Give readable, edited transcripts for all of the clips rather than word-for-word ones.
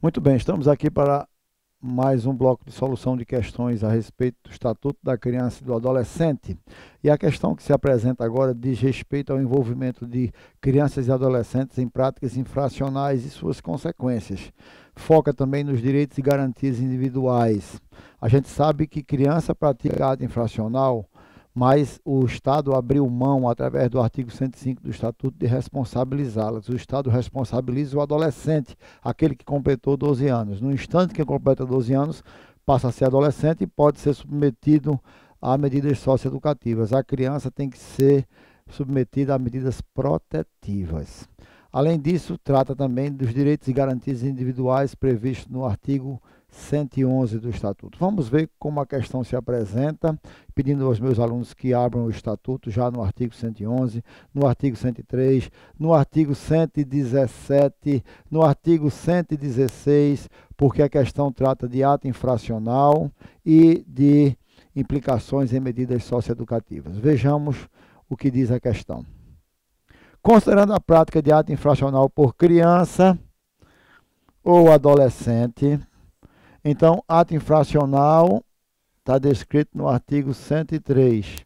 Muito bem, estamos aqui para mais um bloco de solução de questões a respeito do Estatuto da Criança e do Adolescente. E a questão que se apresenta agora diz respeito ao envolvimento de crianças e adolescentes em práticas infracionais e suas consequências. Foca também nos direitos e garantias individuais. A gente sabe que criança pratica ato infracional, mas o Estado abriu mão, através do artigo 105 do Estatuto, de responsabilizá-las. O Estado responsabiliza o adolescente, aquele que completou 12 anos. No instante que completa 12 anos, passa a ser adolescente e pode ser submetido a medidas socioeducativas. A criança tem que ser submetida a medidas protetivas. Além disso, trata também dos direitos e garantias individuais previstos no artigo 111 do Estatuto. Vamos ver como a questão se apresenta, pedindo aos meus alunos que abram o Estatuto já no artigo 111, no artigo 103, no artigo 117, no artigo 116, porque a questão trata de ato infracional e de implicações em medidas socioeducativas. Vejamos o que diz a questão. Considerando a prática de ato infracional por criança ou adolescente, então, ato infracional está descrito no artigo 103,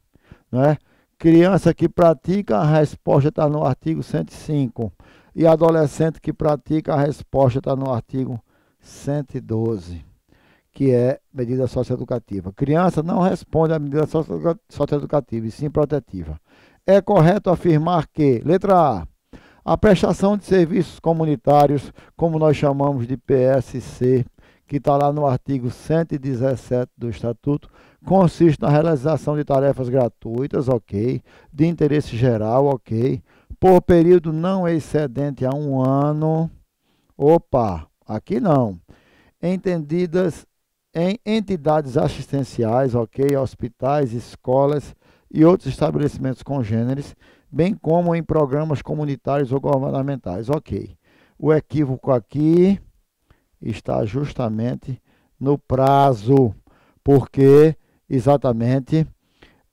não é? Criança que pratica, a resposta está no artigo 105. E adolescente que pratica, a resposta está no artigo 112, que é medida socioeducativa. Criança não responde à medida socioeducativa, e sim protetiva. É correto afirmar que, letra A prestação de serviços comunitários, como nós chamamos de PSC, que está lá no artigo 117 do Estatuto, consiste na realização de tarefas gratuitas, ok, de interesse geral, ok, por período não excedente a 1 ano, opa, aqui não, entendidas em entidades assistenciais, ok, hospitais, escolas e outros estabelecimentos congêneres, bem como em programas comunitários ou governamentais, ok. O equívoco aqui está justamente no prazo, porque exatamente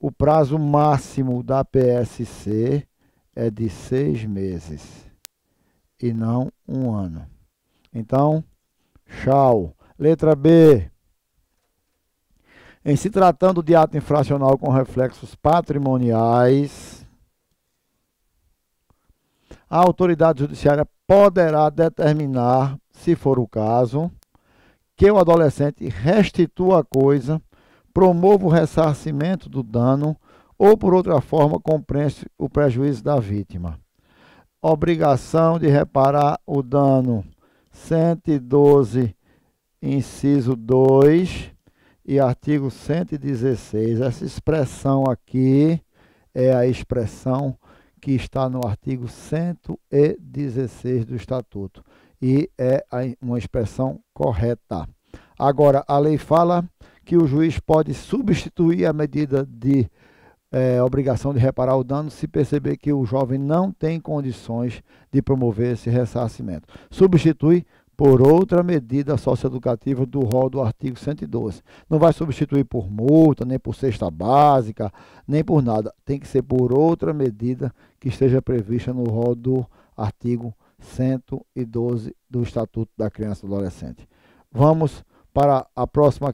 o prazo máximo da PSC é de 6 meses e não 1 ano. Então, tchau. Letra B. Em se tratando de ato infracional com reflexos patrimoniais, a autoridade judiciária poderá determinar, se for o caso, que o adolescente restitua a coisa, promova o ressarcimento do dano ou, por outra forma, compense o prejuízo da vítima. Obrigação de reparar o dano, 112, inciso 2 e artigo 116. Essa expressão aqui é a expressão que está no artigo 116 do Estatuto. E é uma expressão correta. Agora, a lei fala que o juiz pode substituir a medida de obrigação de reparar o dano se perceber que o jovem não tem condições de promover esse ressarcimento. Substitui por outra medida socioeducativa do rol do artigo 112. Não vai substituir por multa, nem por cesta básica, nem por nada. Tem que ser por outra medida que esteja prevista no rol do artigo 112 do Estatuto da Criança e do Adolescente. Vamos para a próxima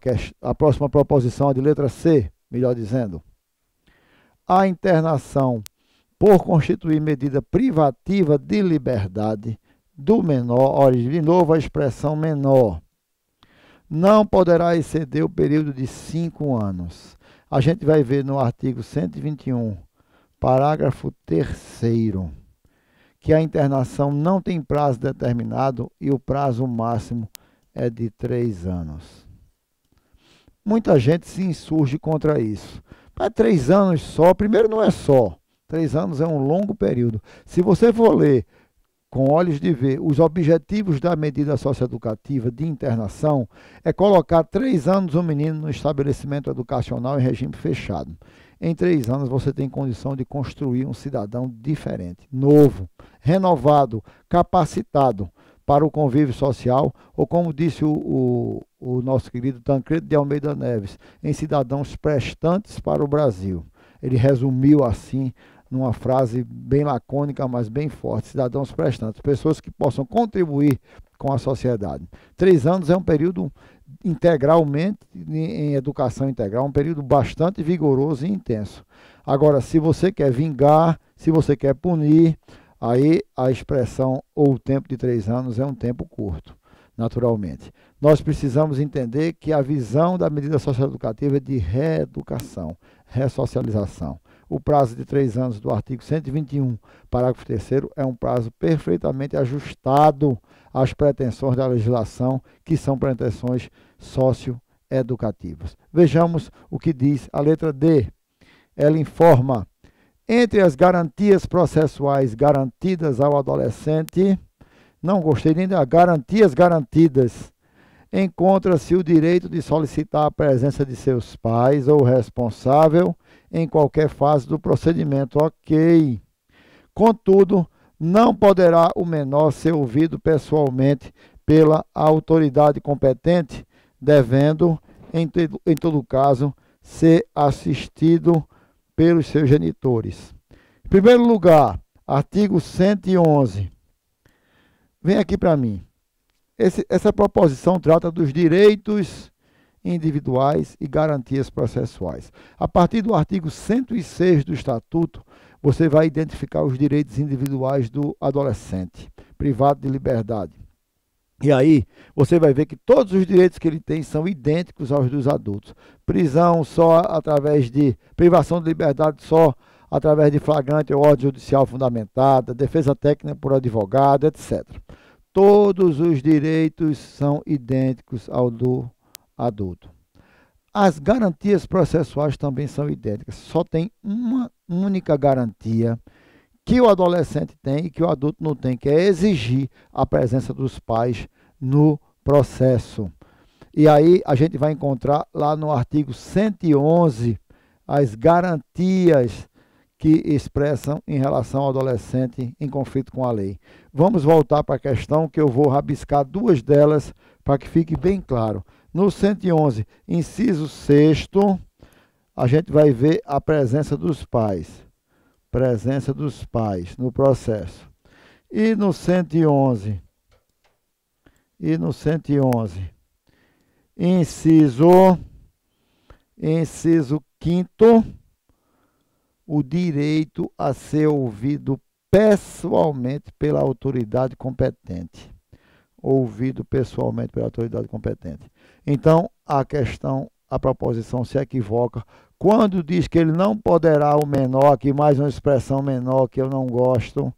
proposição, a de letra C, melhor dizendo. A internação por constituir medida privativa de liberdade do menor, olha, de novo a expressão menor, não poderá exceder o período de 5 anos. A gente vai ver no artigo 121, parágrafo 3º, que a internação não tem prazo determinado e o prazo máximo é de 3 anos. Muita gente se insurge contra isso. Mas 3 anos só, primeiro não é só, 3 anos é um longo período. Se você for ler com olhos de ver, os objetivos da medida socioeducativa de internação é colocar 3 anos o menino no estabelecimento educacional em regime fechado. Em 3 anos você tem condição de construir um cidadão diferente, novo, renovado, capacitado para o convívio social, ou como disse o nosso querido Tancredo de Almeida Neves, em cidadãos prestantes para o Brasil. Ele resumiu assim numa frase bem lacônica, mas bem forte: cidadãos prestantes, pessoas que possam contribuir com a sociedade. 3 anos é um período integralmente em educação integral, um período bastante vigoroso e intenso. Agora, se você quer vingar, se você quer punir, aí a expressão ou o tempo de 3 anos é um tempo curto, naturalmente. Nós precisamos entender que a visão da medida socioeducativa é de reeducação, ressocialização. O prazo de 3 anos do artigo 121, parágrafo 3º, é um prazo perfeitamente ajustado às pretensões da legislação, que são pretensões socioeducativas. Vejamos o que diz a letra D. Ela informa: entre as garantias processuais garantidas ao adolescente, não gostei nem das garantias garantidas, encontra-se o direito de solicitar a presença de seus pais ou responsável em qualquer fase do procedimento. Ok. Contudo, não poderá o menor ser ouvido pessoalmente pela autoridade competente, devendo, em todo caso, ser assistido pelos seus genitores. Em primeiro lugar, artigo 111. Vem aqui para mim. Essa proposição trata dos direitos individuais e garantias processuais. A partir do artigo 106 do Estatuto, você vai identificar os direitos individuais do adolescente, privado de liberdade. E aí, você vai ver que todos os direitos que ele tem são idênticos aos dos adultos. Prisão só através de privação de liberdade só através de flagrante ou ordem judicial fundamentada, defesa técnica por advogado, etc. Todos os direitos são idênticos ao do adulto. As garantias processuais também são idênticas. Só tem uma única garantia que o adolescente tem e que o adulto não tem, que é exigir a presença dos pais no processo. E aí a gente vai encontrar lá no artigo 111 as garantias que expressam em relação ao adolescente em conflito com a lei. Vamos voltar para a questão, que eu vou rabiscar 2 delas para que fique bem claro. No 111, inciso 6º, a gente vai ver a presença dos pais. Presença dos pais no processo. E no 111, inciso 5º, o direito a ser ouvido pessoalmente pela autoridade competente. Ouvido pessoalmente pela autoridade competente. Então, a proposição se equivoca quando diz que ele não poderá, o menor, aqui mais uma expressão menor que eu não gosto,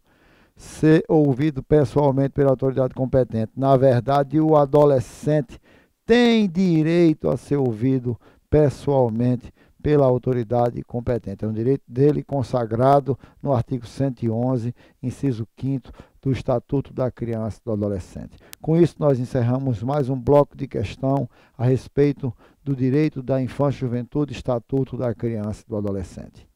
ser ouvido pessoalmente pela autoridade competente. Na verdade, o adolescente tem direito a ser ouvido pessoalmente pela autoridade competente. É um direito dele consagrado no artigo 111, inciso 5º do Estatuto da Criança e do Adolescente. Com isso, nós encerramos mais um bloco de questão a respeito do direito da infância e juventude, Estatuto da Criança e do Adolescente.